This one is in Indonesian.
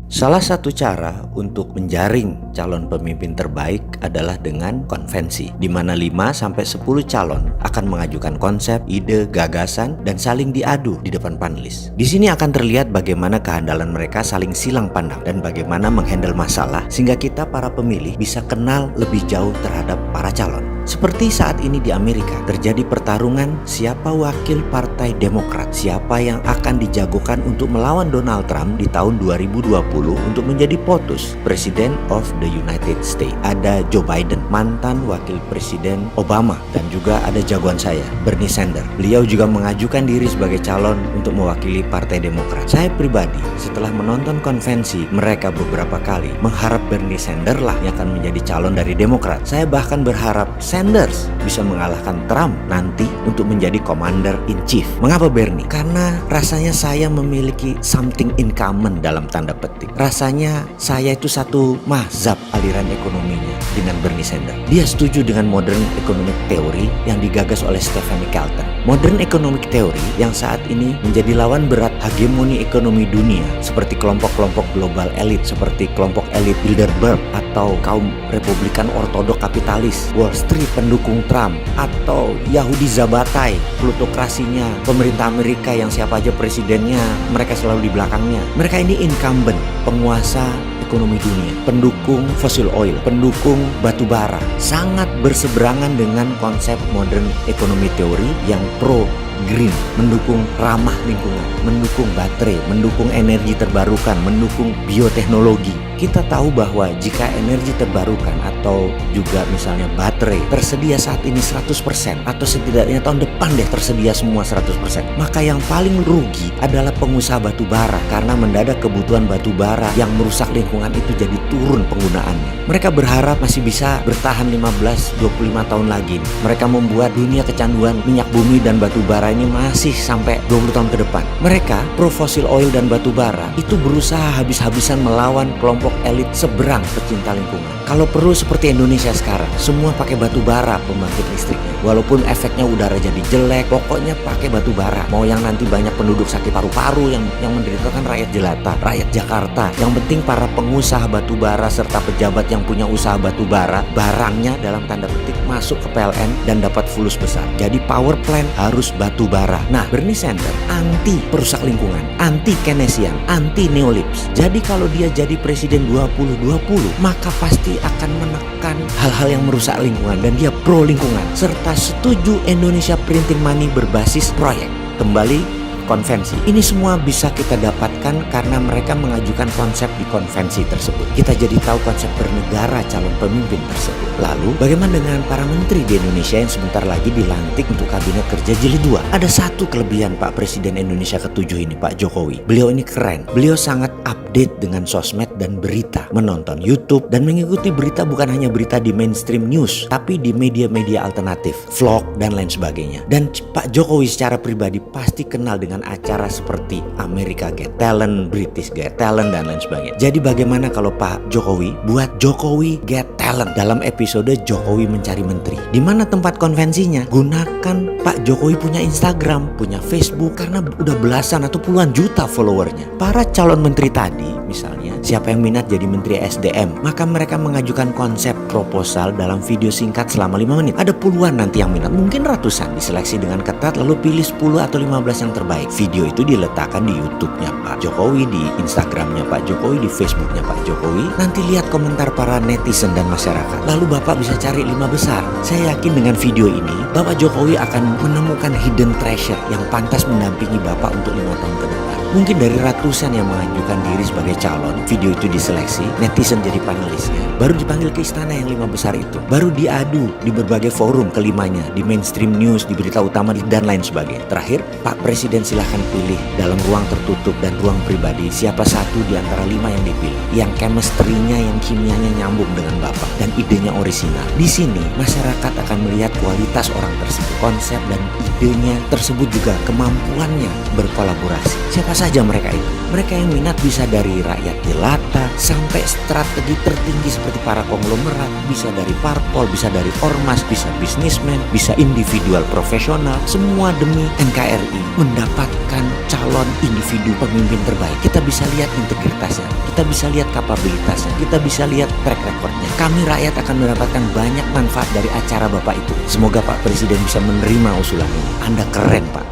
Salah satu cara untuk menjaring calon pemimpin terbaik adalah dengan konvensi, di mana 5-10 calon akan mengajukan konsep, ide, gagasan, dan saling diadu di depan panelis. Di sini akan terlihat bagaimana kehandalan mereka saling silang pandang dan bagaimana menghandle masalah sehingga kita para pemilih bisa kenal lebih jauh terhadap para calon. Seperti saat ini di Amerika, terjadi pertarungan siapa wakil Partai Demokrat, siapa yang akan dijagokan untuk melawan Donald Trump di tahun 2020 untuk menjadi POTUS, President of the United States. Ada Joe Biden, mantan wakil Presiden Obama, dan juga ada jagoan saya, Bernie Sanders. Beliau juga mengajukan diri sebagai calon untuk mewakili Partai Demokrat. Saya pribadi, setelah menonton konvensi mereka beberapa kali, mengharap Bernie Sanders lah yang akan menjadi calon dari Demokrat. Saya bahkan berharap Sanders bisa mengalahkan Trump nanti untuk menjadi Commander in Chief. Mengapa Bernie? Karena rasanya saya memiliki something in common dalam tanda petik. Rasanya saya itu satu mazhab aliran ekonominya dengan Bernie Sanders. Dia setuju dengan modern economic theory yang digagas oleh Stephanie Kelton. Modern economic theory yang saat ini menjadi lawan berat hegemoni ekonomi dunia seperti kelompok-kelompok global elit seperti kelompok elit Bilderberg atau kaum Republikan ortodok kapitalis, Wall Street pendukung Trump, atau Yahudi Zabatai, plutokrasinya pemerintah Amerika yang siapa aja presidennya mereka selalu di belakangnya. Mereka ini incumbent, penguasa ekonomi dunia, pendukung fossil oil, pendukung batu bara, sangat berseberangan dengan konsep modern economy theory yang pro green, mendukung ramah lingkungan, mendukung baterai, mendukung energi terbarukan, mendukung bioteknologi. Kita tahu bahwa jika energi terbarukan atau juga misalnya baterai tersedia saat ini 100% atau setidaknya tahun depan deh tersedia semua 100%, maka yang paling rugi adalah pengusaha batu bara karena mendadak kebutuhan batu bara yang merusak lingkungan itu jadi turun penggunaannya. Mereka berharap masih bisa bertahan 15-25 tahun lagi. Mereka membuat dunia kecanduan minyak bumi dan batu bara ini masih sampai 20 tahun ke depan. Mereka pro fosil oil dan batu bara itu berusaha habis-habisan melawan kelompok elit seberang pecinta lingkungan. Kalau perlu seperti Indonesia sekarang, semua pakai batu bara pembangkit listriknya. Walaupun efeknya udara jadi jelek, pokoknya pakai batu bara. Mau yang nanti banyak penduduk sakit paru-paru yang menderita kan rakyat jelata, rakyat Jakarta. Yang penting para pengusaha batu bara serta pejabat yang punya usaha batu bara, barangnya dalam tanda petik masuk ke PLN dan dapat fulus besar. Jadi power plant harus batu bara. Nah, Bernie Sanders anti perusak lingkungan, anti Keynesian, anti neolips. Jadi kalau dia jadi presiden 2020, maka pasti akan menekan hal-hal yang merusak lingkungan dan dia pro lingkungan serta setuju Indonesia printing money berbasis proyek. Kembali konvensi. Ini semua bisa kita dapatkan karena mereka mengajukan konsep di konvensi tersebut. Kita jadi tahu konsep bernegara calon pemimpin tersebut. Lalu, bagaimana dengan para menteri di Indonesia yang sebentar lagi dilantik untuk kabinet kerja jilid 2? Ada satu kelebihan Pak Presiden Indonesia ke-7 ini, Pak Jokowi. Beliau ini keren. Beliau sangat update dengan sosmed dan berita, menonton YouTube dan mengikuti berita bukan hanya berita di mainstream news, tapi di media-media alternatif, vlog dan lain sebagainya. Dan Pak Jokowi secara pribadi pasti kenal dengan acara seperti America Got Talent, British Got Talent dan lain sebagainya. Jadi bagaimana kalau Pak Jokowi buat Jokowi Got Talent dalam episode Jokowi Mencari Menteri? Di mana tempat konvensinya? Gunakan Pak Jokowi punya Instagram, punya Facebook karena udah belasan atau puluhan juta followernya. Para calon menteri tadi misalnya, siapa yang minat jadi menteri SDM, maka mereka mengajukan konsep proposal dalam video singkat selama 5 menit. Ada puluhan nanti yang minat, mungkin ratusan, diseleksi dengan ketat lalu pilih 10 atau 15 yang terbaik. Video itu diletakkan di YouTube-nya Pak Jokowi, di Instagram-nya Pak Jokowi, di Facebook-nya Pak Jokowi. Nanti lihat komentar para netizen dan masyarakat. Lalu Bapak bisa cari 5 besar. Saya yakin dengan video ini, Bapak Jokowi akan menemukan hidden treasure yang pantas mendampingi Bapak untuk 5 tahun ke depan. Mungkin dari ratusan yang mengajukan diri sebagai calon, video itu diseleksi, netizen jadi panelisnya, baru dipanggil ke istana yang 5 besar itu, baru diadu di berbagai forum kelimanya, di mainstream news, di berita utama dan lain sebagainya. Terakhir, Pak Presiden silahkan pilih dalam ruang tertutup dan ruang pribadi siapa satu di antara 5 yang dipilih, yang chemistry-nya, yang kimianya nyambung dengan Bapak dan idenya orisinal. Di sini masyarakat akan melihat kualitas orang tersebut, konsep dan idenya tersebut juga kemampuannya berkolaborasi. Siapa saja mereka itu. Mereka yang minat bisa dari rakyat jelata sampai strategi tertinggi seperti para konglomerat, bisa dari parpol, bisa dari ormas, bisa bisnismen, bisa individual profesional, semua demi NKRI mendapatkan calon individu pemimpin terbaik. Kita bisa lihat integritasnya, kita bisa lihat kapabilitasnya, kita bisa lihat track recordnya. Kami rakyat akan mendapatkan banyak manfaat dari acara Bapak itu. Semoga Pak Presiden bisa menerima usulan ini. Anda keren, Pak.